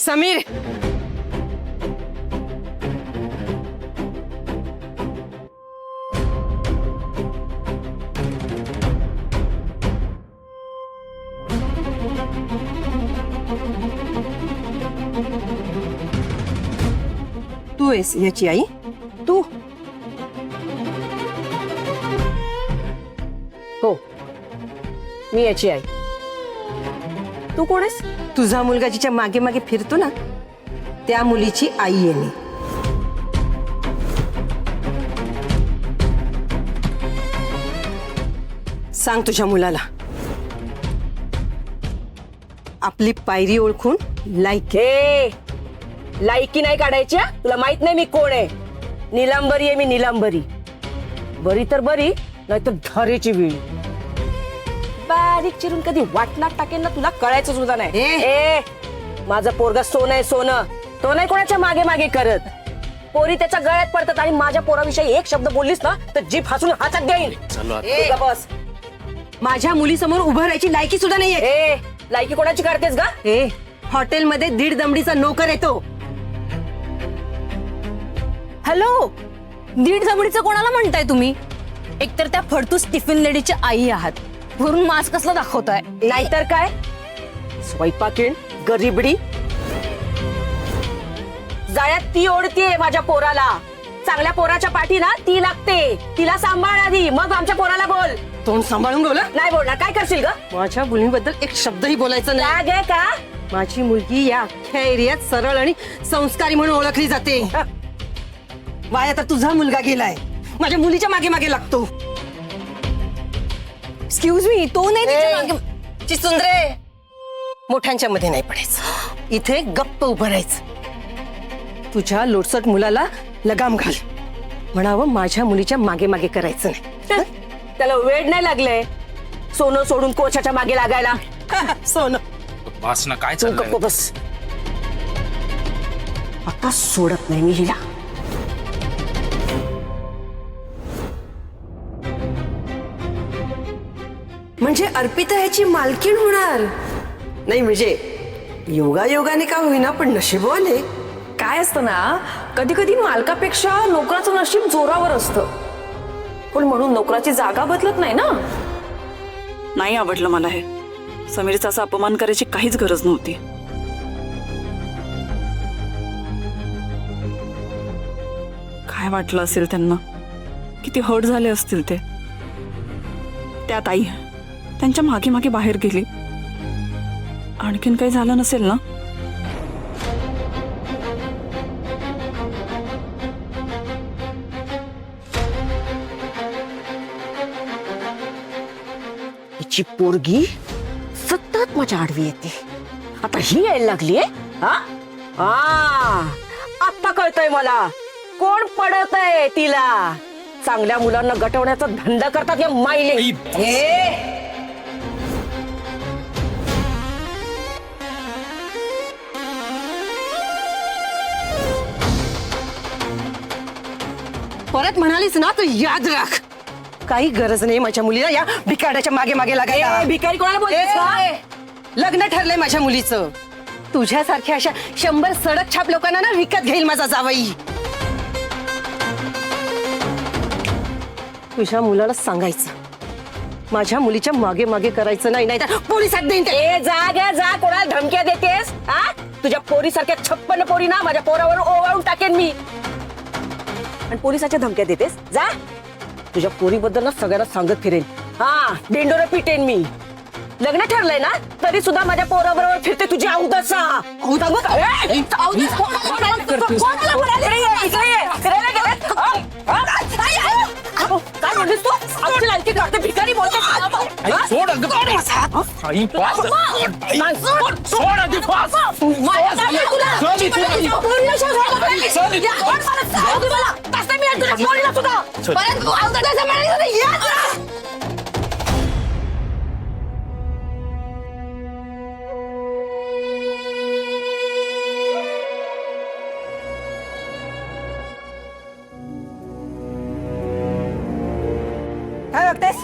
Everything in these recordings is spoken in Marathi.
समीर, तू आहेस याची आई? तू? हो, मी याची आई. तू कोण आहेस? तुझा मुलगा जिच्या मागे मागे फिरतो ना, त्या मुलीची आई आहे मी. सांग तुझ्या मुलाला आपली पायरी ओळखून लायक. हे लायकी नाही काढायची हा? तुला माहित नाही मी कोण आहे? नीलांबरी आहे मी, नीलांबरी. बरी तर बरी, नाही तर धारेची वेळी. बारीक चिरून कधी वाटणार टाकेल ना, तुला कळायचं सुद्धा नाही. ए, माझं पोरगा सोनं आहे, सोनं. तो नाही कोणाच्या मागे मागे करत. पोरी त्याच्या गळ्यात पडतात आणि माझ्या पोराविषयी एक शब्द बोललीस ना तर जीभ हसून हातात देईन. बस. माझ्या मुलीसमोर उभं राहायची लायकी सुद्धा नाहीये. ए, लायकी कोणाची काढतेस का? ए, हॉटेलमध्ये 1.5 दमडीचा नोकर येतो. हॅलो, 1.5 जमडीचं कोणाला म्हणताय तुम्ही? एकतर त्या फडतूस टिफिन लेडीची आई आहात, वरून मास्क कसला दाखवताय? नाहीतर काय, स्वयंपाकीण गरीबडी. जाळ्यात ती ओढतीये माझ्या पोराला. चांगल्या पोराच्या पाठी ना ती लागते. तिला सांभाळ आधी, मग आमच्या पोराला बोल. तोंड सांभाळून बोला. नाही बोलणार, काय करशील ग? माझ्या मुलीबद्दल एक शब्दही बोलायचं नाही. राग आहे का? माझी मुलगी या अख्ख्या एरियात सरळ आणि संस्कारी म्हणून ओळखली जाते. वाया तर तुझा मुलगा गेलाय, माझ्या मुलीच्या मागे मागे लागतो. एक्सक्यूज मी, तो नाही तिच्या मागे- चिसुंद्रे, मोठ्यांच्या मध्ये नाही पडायचं. इथे गप्प उभं राहायचं. तुझ्या लोटसट मुलाला लगाम घाल, म्हणावं माझ्या मुलीच्या मागे मागे करायचं नाही. त्याला वेळ नाही लागले सोनं सोडून कोचाच्या मागे लागायला. सोनं बस ना, काय तू चाललंय? गप्प बस. आता सोडत नाही मी हिला. म्हणजे अर्पिता ह्याची मालकीण होणार नाही. म्हणजे योगायोगाने का होईना, पण नशीबवाने. काय असतं ना, कधी कधी मालकापेक्षा नोकराचं नशीब जोरावर असतं, पण म्हणून नोकराची जागा बदलत नाही ना. नाही आवडलं मला हे. समीरचा असा अपमान करायची काहीच गरज नव्हती. काय वाटलं असेल त्यांना, किती हर्ट झाले असतील ते. त्यात आई त्यांच्या मागे मागे बाहेर गेली. आणखीन काही झालं नसेल ना? हिची पोरगी सतत माझ्या आडवी येते. आता ही यायला लागलीये. हा हा, आता कळतंय मला कोण पडत आहे तिला. चांगल्या मुलांना गटवण्याचा धंदा करतात या माईले. परत म्हणालीस ना तर याद राख, काही गरज नाही माझ्या मुलीला या भिकाड्याच्या मागे मागे लागायला. ए, भिकारी कोणाला बोलतेस का? लग्न ठरलंय माझ्या मुलीचं. तुझ्यासारख्या अशा 100 सडक छाप लोकांना ना विकत घेईल माझा जावई. तुझ्या मुलाला सांगायचं माझ्या मुलीच्या मागे मागे करायचं नाही, नाही तर पोलिसात देईन ते. ए, जा गे जा, कोणाला धमक्या देतेस? हा, तुझ्या पोरीसारख्या 56 पोरी ना माझ्या पोरावर ओवाळून टाकेन मी. आणि पोलिसाच्या धमक्या देतेस? जा, तुझ्या पोरीबद्दल ना सगळ्यांना सांगत फिरेन. हा, डेंडोर पिटेन मी. लग्न ठरलंय ना तरी सुद्धा माझ्या पोराबरोबर फिरते तुझी औदसा. काय म्हणलीस तू? आमची लायकी काढते, भिकारी बोलते. आई, सोड अगं. आई, पास. आई, सोड आधी, पास. चल इथून, आई. चल इथून. काय बघतेस?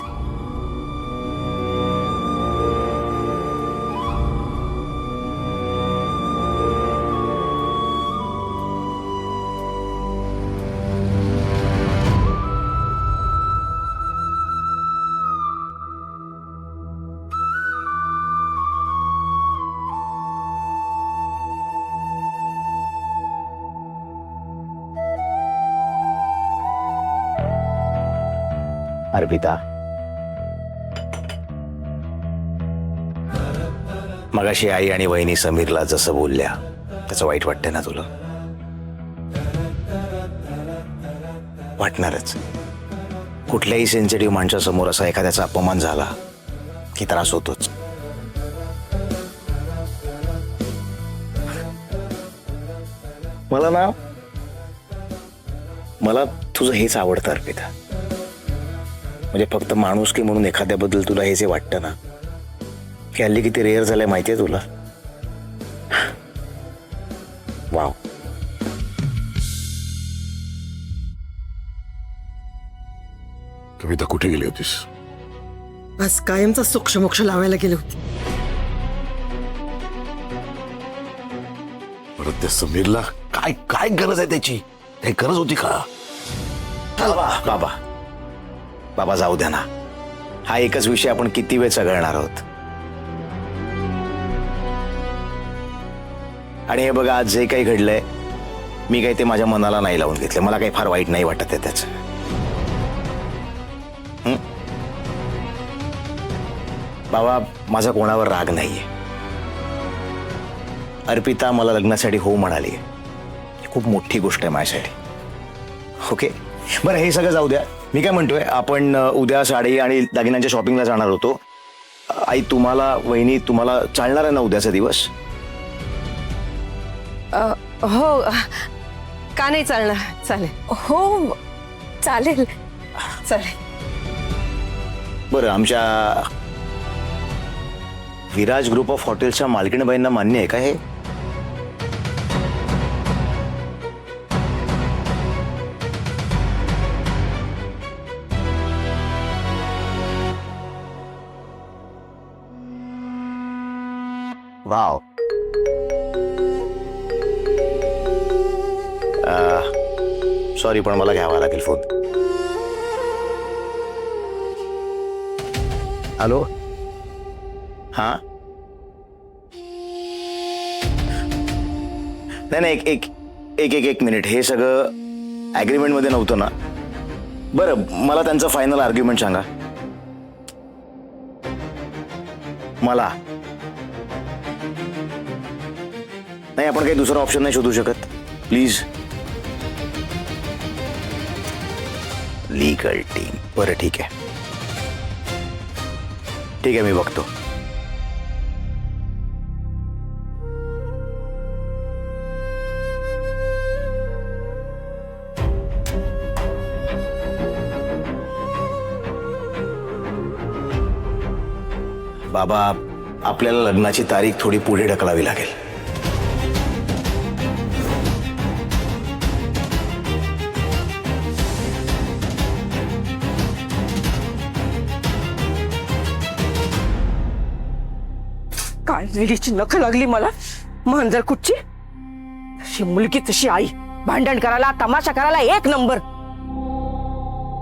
अर्पिता, मगाशी आई आणि वहिनी समीरला जसं बोलल्या त्याचं वाईट वाटतंय ना तुला? वाटणारच. कुठल्याही सेन्सिटिव्ह माणसासमोर असा एखाद्याचा अपमान झाला की त्रास होतोच. मला तुझं हेच आवडतं अर्पिता. म्हणजे फक्त माणुसकी म्हणून एखाद्याबद्दल तुला हे जे वाटतं ना, की हल्ली किती रेअर झालंय माहितीये तुला? वाव. कविता कुठे गेली होतीस? आज कायमचा सोक्षमोक्ष लावायला गेले होते. परत त्या समीरला काय काय गरज आहे त्याची? काही गरज होती का? बाबा बाबा जाऊ द्या ना. हा एकच विषय आपण किती वेळ चघळणार आहोत. आणि हे बघा, आज जे काही घडलंय मी काही ते माझ्या मनाला नाही लावून घेतलं. मला काही फार वाईट नाही वाटत आहे त्याचं. बाबा, माझा कोणावर राग नाहीये. अर्पिता मला लग्नासाठी हो म्हणाली. खूप मोठी गोष्ट आहे माझ्यासाठी. ओके, बरं हे सगळं जाऊ द्या. मी काय म्हणतोय, आपण उद्या साडी आणि दागिन्यांच्या शॉपिंगला जाणार होतो. आई तुम्हाला, वहिनी तुम्हाला चालणार आहे ना उद्याचा दिवस? हो, का नाही चालणार? चालेल. हो चालेल. चालेल. बरं, आमच्या विराज ग्रुप ऑफ हॉटेल्सच्या मालकीणबाईंना मान्य आहे का हे? वाव. सॉरी, पण मला घ्यावा लागेल फोन. हॅलो. हा, नाही एक एक एक एक एक मिनिट. हे सगळं ॲग्रीमेंट मध्ये नव्हतं ना? बरं, मला त्यांचं फायनल आर्ग्युमेंट सांगा. मला नाही, आपण काही दुसरा ऑप्शन नाही शोधू शकत? प्लीज. Legal team. बरं ठीक आहे, ठीक आहे, मी बघतो. बाबा, आपल्याला लग्नाची तारीख थोडी पुढे ढकलावी लागेल. काय वेळीची नख लागली मला. मांजर कुठची तशी मुलगी तशी आई. भांडण करायला, तमाशा करायला एक नंबर.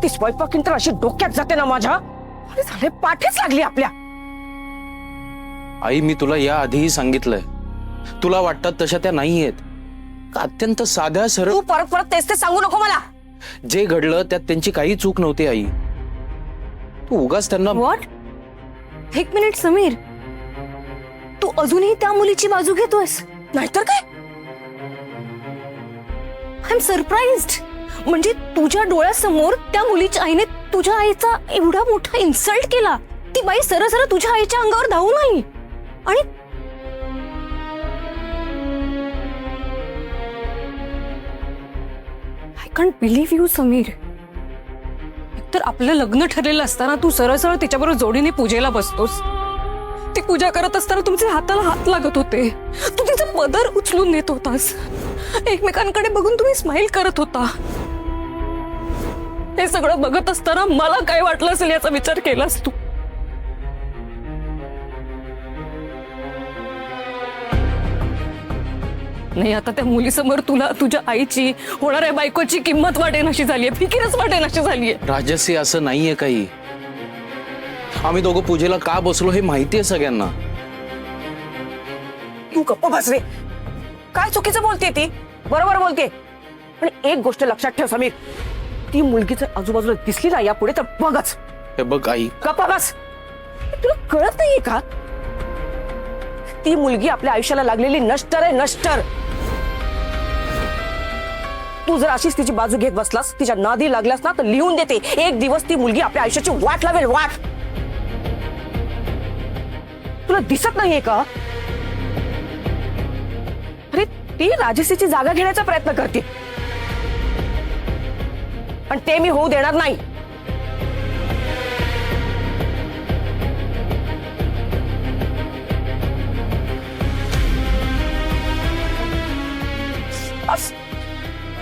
ती स्वयंपाकीन तर अशी डोक्यात जाते ना माझ्या. अरे झाले, पाठीच लागली आपल्या. आई, मी तुला या आधीही सांगितलंय, तुला वाटतात तशा त्या नाहीयेत. अत्यंत साध्या सरळ. तू परत परत तेच ते सांगू नको मला. जे घडलं त्यात त्यांची काही चूक नव्हती आई. तू उगाच त्यांना. व्हॉट? एक मिनिट समीर, तू अजूनही त्या मुलीची बाजू घेतोयस? नाहीतर काय. I am surprised. म्हणजे तुझ्या डोळ्यासमोर त्या मुलीच्या आईने तुझ्या आईचा एवढा मोठा इन्सल्ट केला. ती बाई सरळ तुझ्या आईच्या अंगावर धावून आली. आणि I can't believe you Sameer. एकतर आपलं लग्न ठरलेलं असताना तू सरळ तिच्याबरोबर जोडीने पूजेला बसतोस. ती पूजा करत असताना तुमचे हाताला हात लागत होते. तू तिचा पदर उचलून नेत होतास. एकमेकांकडे बघून तुम्ही स्माइल करत होता. हे सगळं बघत असताना मला काय वाटलं असेल याचा विचार केलास तू? नाही, आता त्या मुलीसमोर तुला तुझ्या आईची, होणाऱ्या बायकोची किंमत वाटेनाशी झालीये, फिकीरच वाटेनाशी झालीये. राजसी असं नाहीये काही. आम्ही दोघं पूजेला का बसलो हे माहितीये सगळ्यांना. तू गप्प बस रे. काय चुकीचं बोलते ती? बरोबर बोलते. पण एक गोष्ट लक्षात ठेव समीर, ती मुलगी जर आजूबाजूला दिसली ना यापुढे तर बघच. हे बघ आई, गप्पा बस. तुला कळत नाहीये का? ती मुलगी आपल्या आयुष्याला लागलेली नष्टर आहे, नष्टर. तू जर अशीच तिची बाजू घेत बसलास, तिच्या नादी लागलास ना, तर लिहून देते, एक दिवस ती मुलगी आपल्या आयुष्याची वाट लावेल, वाट. तुला दिसत नाहीये का? अरे ती राजश्रीची जागा घेण्याचा प्रयत्न करते, पण ते मी होऊ देणार नाही.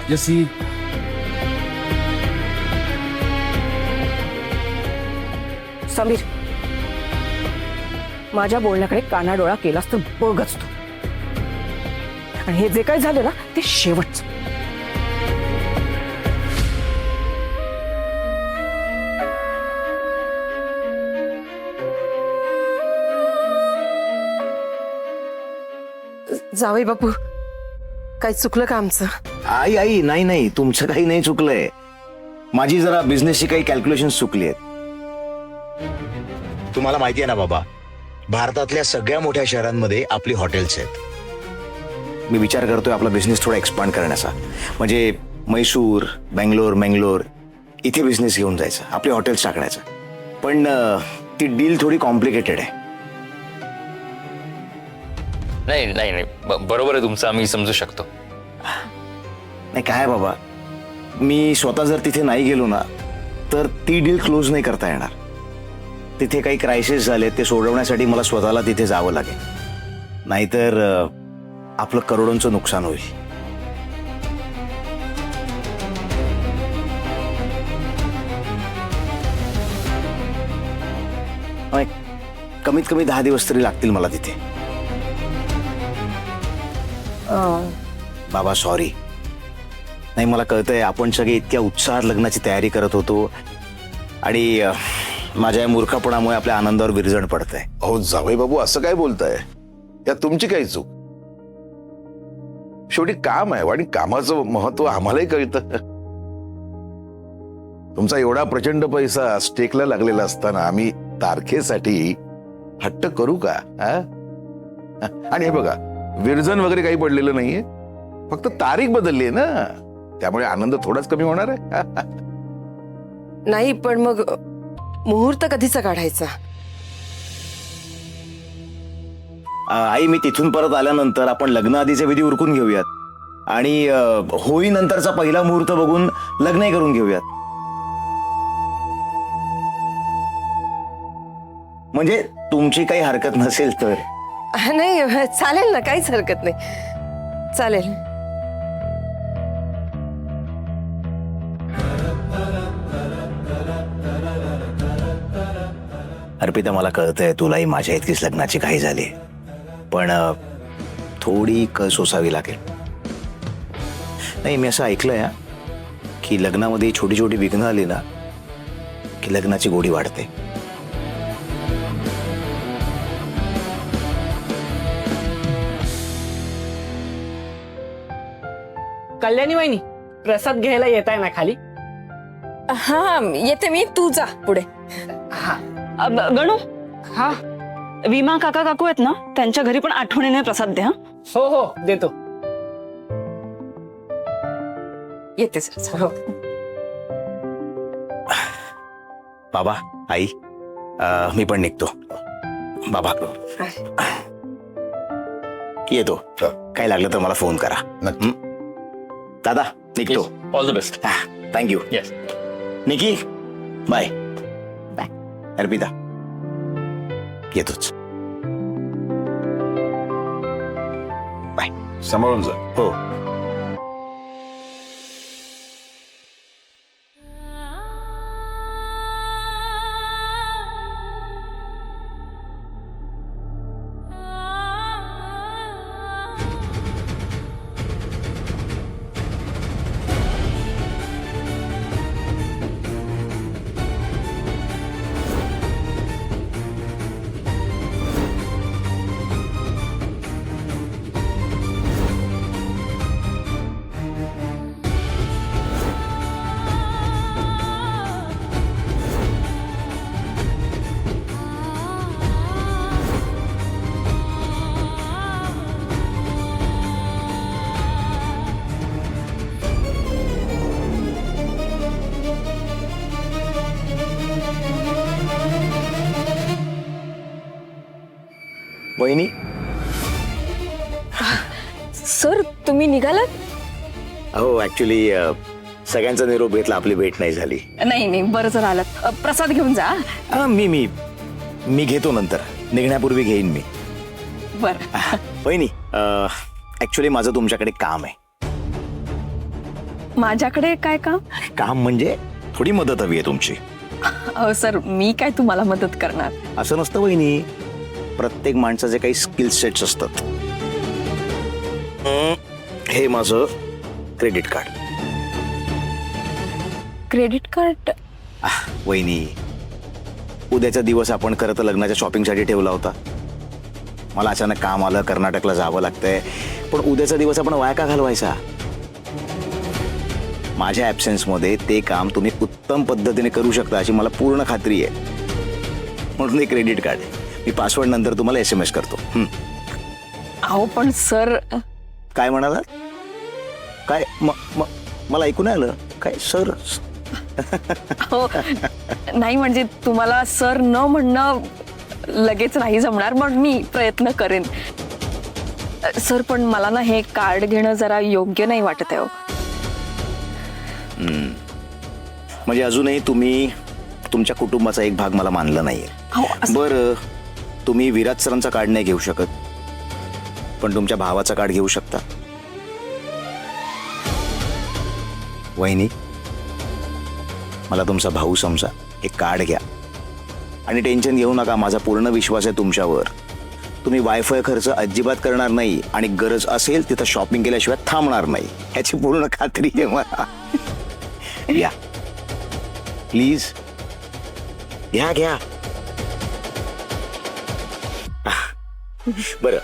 जसी समीर, माझ्या बोलण्याकडे कानाडोळा केलास तर बघच तू. आणि हे जे काही झालं ना ते शेवटचं. जावई बापू, काही चुकलं का आमचं? आई आई नाही नाही, तुमचं काही नाही चुकलंय. माझी जरा बिझनेसची काही कॅल्क्युलेशन चुकली आहेत. तुम्हाला माहिती आहे ना बाबा, भारतातल्या सगळ्या मोठ्या शहरांमध्ये आपली हॉटेल्स आहेत. मी विचार करतोय आपला बिझनेस थोडा एक्सपांड करण्याचा. म्हणजे मैसूर, मंगलोर इथे बिझनेस घेऊन जायचा, आपले हॉटेल्स टाकण्याचं. पण ती डील थोडी कॉम्प्लिकेटेड आहे. नाही नाही नाही, बरोबर आहे तुमचं, आम्ही समजू शकतो. नाही काय बाबा, मी स्वतः जर तिथे नाही गेलो ना तर ती डील क्लोज नाही करता येणार. तिथे काही क्रायसिस झाले, ते सोडवण्यासाठी मला स्वतःला तिथे जावं लागेल. नाहीतर आपलं करोडोंचं नुकसान होईल. कमीत कमी 10 दिवस तरी लागतील मला तिथे. बाबा सॉरी. नाही मला कळतंय, आपण सगळे इतक्या उत्साहात लग्नाची तयारी करत होतो आणि माझ्या या मूर्खपणामुळे आपल्या आनंदावर विरजण पडतंय. अहो जावई बाबू, असं काय बोलताय? यात तुमची काही चूक. शेवटी काम आहे आणि कामाचं महत्व आम्हालाही कळतं. तुमचा एवढा प्रचंड पैसा स्टेकला लागलेला असताना आम्ही तारखेसाठी हट्ट करू का? आणि हे बघा, विरजन वगैरे काही पडलेलं नाहीये, फक्त तारीख बदलली आहे ना, त्यामुळे आनंद थोडाच कमी होणार आहे. नाही पण मग मुहूर्त कधीचा काढायचा? आई मी तिथून परत आल्यानंतर आपण लग्न आधीचे विधी उरकून घेऊयात आणि होळी नंतरचा पहिला मुहूर्त बघून लग्नही करून घेऊयात. म्हणजे तुमची काही हरकत नसेल तर. नाही चालेल ना, काहीच हरकत नाही, चालेल. अर्पिता मला कळतंय तुलाही माझ्या इतकीच लग्नाची घाई झाली, पण थोडी कळ सोसावी लागेल. नाही मी असं ऐकलंय की लग्नामध्ये छोटी छोटी विघ्न आली ना की लग्नाची गोडी वाढते. कल्याणी वहिनी, प्रसाद घ्यायला येत आहे ना खाली? हा येते मी, तू जा पुढे. गणू, हा विमा काका काकू आहेत ना, त्यांच्या घरी पण आठवणीने प्रसाद द्या. हो हो देतो. येते सर. हो. बाबा आई मी पण निघतो. बाबा येतो, काही लागलं तर मला फोन करा. नक्की. दादा निघतो. All the best. Thank you. Yes. Niki bye. Bye. Arpita येतोच. बाय. सांभाळून जा. हो. वहिनी सर तुम्ही निघालात? हो ऍक्च्युली सगळ्यांचा निरोप घेतला, आपली भेट नाही झाली. नाही नाही बरं जर आलात. प्रसाद घेऊन जा. मी घेतो नंतर, निघण्यापूर्वी घेईन मी. बरं. वहिनी ऍक्च्युली माझं तुमच्याकडे काम आहे. माझ्याकडे काय काम? काम म्हणजे थोडी मदत हवी आहे तुमची. सर मी काय तुम्हाला मदत करणार? असं नसतं वहिनी, प्रत्येक माणसाचे काही स्किल सेट्स असतात. हे माझं क्रेडिट कार्ड. Credit card? वहिनी, उद्याचा दिवस आपण खरं तर लग्नाच्या शॉपिंगसाठी ठेवला होता. मला अचानक काम आलं, कर्नाटकला जावं लागतंय, पण उद्याचा दिवस आपण वाया का घालवायचा? माझ्या ॲब्सेन्समध्ये ते काम तुम्ही उत्तम पद्धतीने करू शकता अशी मला पूर्ण खात्री आहे. म्हणून हे क्रेडिट कार्ड आहे. मी पासवर्ड नंतर तुम्हाला SMS करतो. अहो पण सर. काय म्हणालात? काय मला ऐकू नाही आलं. काय सर? हो नाही म्हणजे तुम्हाला सर न म्हणणं लगेच नाही जमणार, मग मी प्रयत्न करेन. सर पण मला ना हे कार्ड घेणं जरा योग्य नाही वाटत आहे. म्हणजे अजूनही तुम्ही तुमच्या कुटुंबाचा एक भाग मला मानला नाहीये. बरं, तुम्ही विराज सरांचा कार्ड नाही घेऊ शकत, पण तुमच्या भावाचा कार्ड घेऊ शकता. वहिनी, मला तुमचा भाऊ समजा, हे कार्ड घ्या आणि टेन्शन घेऊ नका. माझा पूर्ण विश्वास आहे तुमच्यावर. तुम्ही वायफाय खर्च अजिबात करणार नाही आणि गरज असेल तिथं शॉपिंग केल्याशिवाय थांबणार नाही, ह्याची पूर्ण खात्री आहे मला. या प्लीज, घ्या. बरं,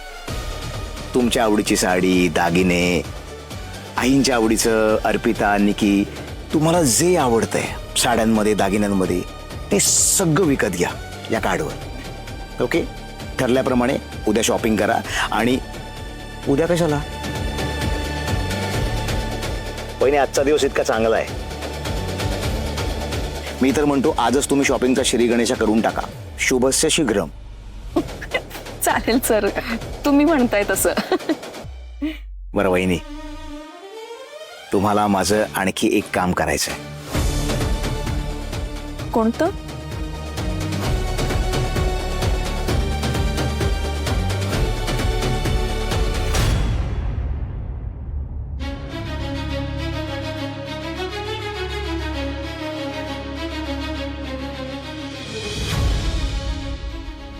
तुमच्या आवडीची साडी, दागिने, आईंच्या आवडीचं अर्पिता, निकी, तुम्हाला जे आवडतंय साड्यांमध्ये, दागिन्यांमध्ये, ते सगळं विकत घ्या या कार्डवर. ओके? ठरल्याप्रमाणे उद्या शॉपिंग करा. आणि उद्या कशाला? पहिने आजचा दिवस इतका चांगला आहे, मी तर म्हणतो आजच तुम्ही शॉपिंगचा श्री गणेशा करून टाका. शुभस्य शीघ्रम. चालेल सर, तुम्ही म्हणताय तसं. बरं वहिनी, तुम्हाला माझं आणखी एक काम करायचंय. कोणतं?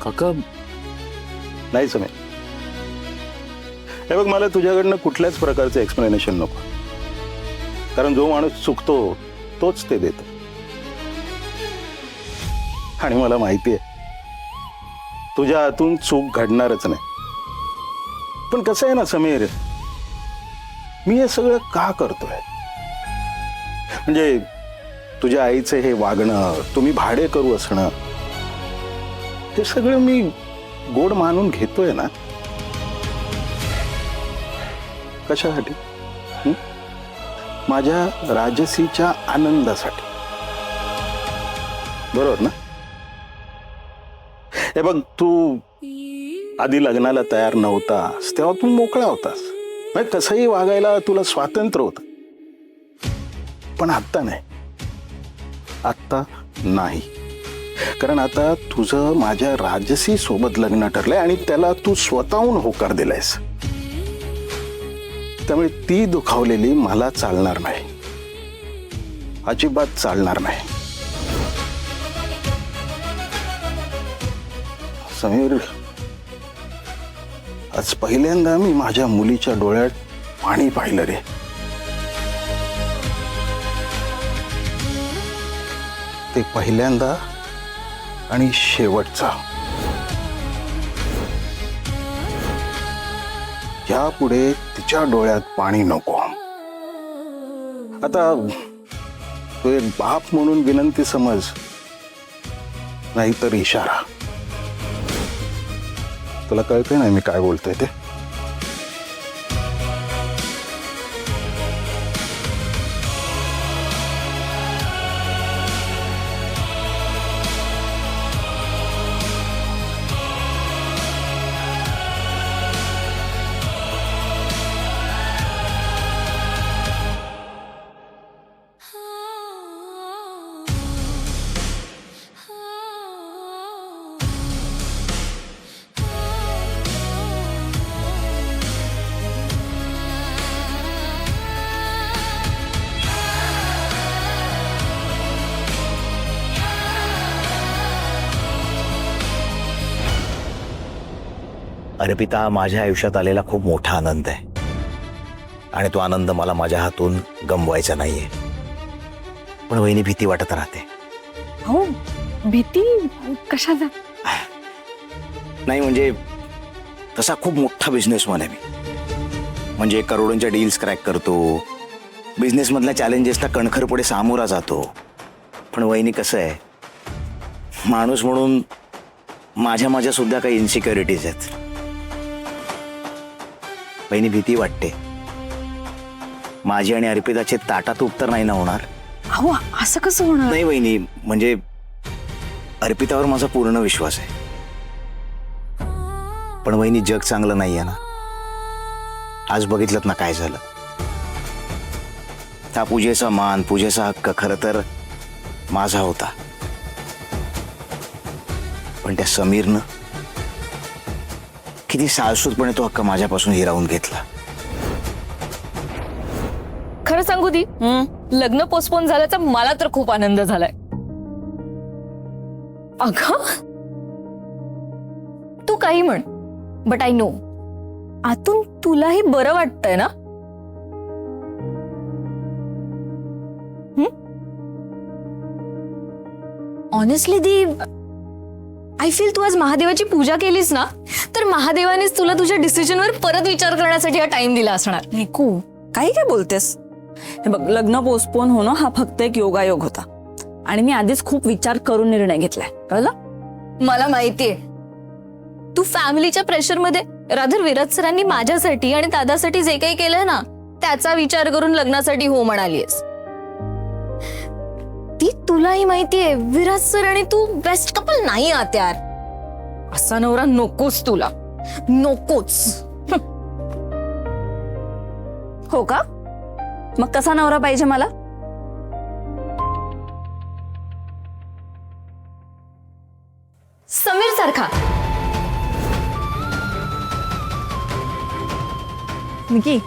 काका, नाही समीर, हे बघ, मला तुझ्याकडनं कुठल्याच प्रकारचं एक्सप्लेनेशन नको. कारण जो माणूस चुकतो तोच ते देतो. आणि मला माहिती आहे तुझ्या हातून चूक घडणारच नाही. पण कसं आहे ना समीर, मी हे सगळं का करतोय? म्हणजे तुझ्या आईचं हे वागणं, तुम्ही भाडे करू असणं, हे सगळं मी गोड मानून घेतोय ना. कशासाठी? माझ्या राजसीच्या आनंदासाठी. बरोबर ना? हे बघ, तू आधी लग्नाला तयार नव्हतास तेव्हा तू मोकळा होतास, म्हणजे कसंही वागायला तुला स्वातंत्र्य होतं. पण आत्ता नाही, आत्ता नाही. कारण आता तुझं माझ्या राजसी सोबत लग्न ठरलंय आणि त्याला तू स्वतःहून होकार दिलायस. त्यामुळे ती दुखावलेली मला चालणार नाही, अजिबात चालणार नाही. समीर, आज पहिल्यांदा मी माझ्या मुलीच्या डोळ्यात पाणी पाहिलं रे. ते पहिल्यांदा आणि शेवटचा. यापुढे तिच्या डोळ्यात पाणी नको. आता तू एक बाप म्हणून विनंती समज, नाहीतर इशारा. तुला कळतंय ना मी काय बोलतोय ते? अर्पिता माझ्या आयुष्यात आलेला खूप मोठा आनंद आहे आणि तो आनंद मला माझ्या हातून गमवायचा नाहीये. पण वहिनी भीती वाटत राहते. हो भीती कशाचा? नाही म्हणजे तसा खूप मोठा बिझनेसमॅन आहे मी. म्हणजे करोडोंच्या डील्स क्रॅक करतो, बिझनेसमधल्या चॅलेंजेसला कणखरपणे सामोरा जातो. पण वहिनी कसं आहे, माणूस म्हणून माझ्या सुद्धा काही इन्सिक्युरिटीज आहेत. वहिनी भीती वाटते माझी आणि अर्पिताचे ताटात उत्तर नाही ना होणार. अहो असं कसं होणार? नाही वहिनी, म्हणजे अर्पितावर माझा पूर्ण विश्वास आहे. पण वहिनी जग चांगलं नाहीये ना. आज बघितलं ना काय झालं. त्या पूजेचा मान, पूजेचा हक्क खरं तर माझा होता. पण त्या समीरनं किती साळसूदपणे तो हक्क माझ्यापासून हिरावून घेतला. खरं सांगू दी, लग्न पोस्टपोन झाल्याचा मला तर खूप आनंद झालाय. अगं तू काही म्हण, बट आय नो आतून तुलाही बरं वाटतंय ना? ऑनेस्टली दी, आय फील तू आज महादेवाची पूजा केलीस ना, तर महादेवानेच तुला तुझ्या डिसिजनवर परत विचार करण्यासाठी हा टाइम दिला असणार. निकू काही काय बोलतेस? हे बघ, लग्न पोस्टपोन होणं हा फक्त एक योगायोग होता आणि मी आधीच खूप विचार करून निर्णय घेतलाय, कळलं? मला माहितीये तू फॅमिलीच्या प्रेशरमध्ये, रादर विराज सरांनी माझ्यासाठी आणि दादासाठी जे काही केलंय ना, त्याचा विचार करून लग्नासाठी हो म्हणालीस. ती तुलाही माहितीये विराज सर आणि तू बेस्ट कपल नाही आहात यार. असा नवरा नकोच तुला, नकोच. हो का? मग कसा नवरा पाहिजे मला? समीर सारखा. निकी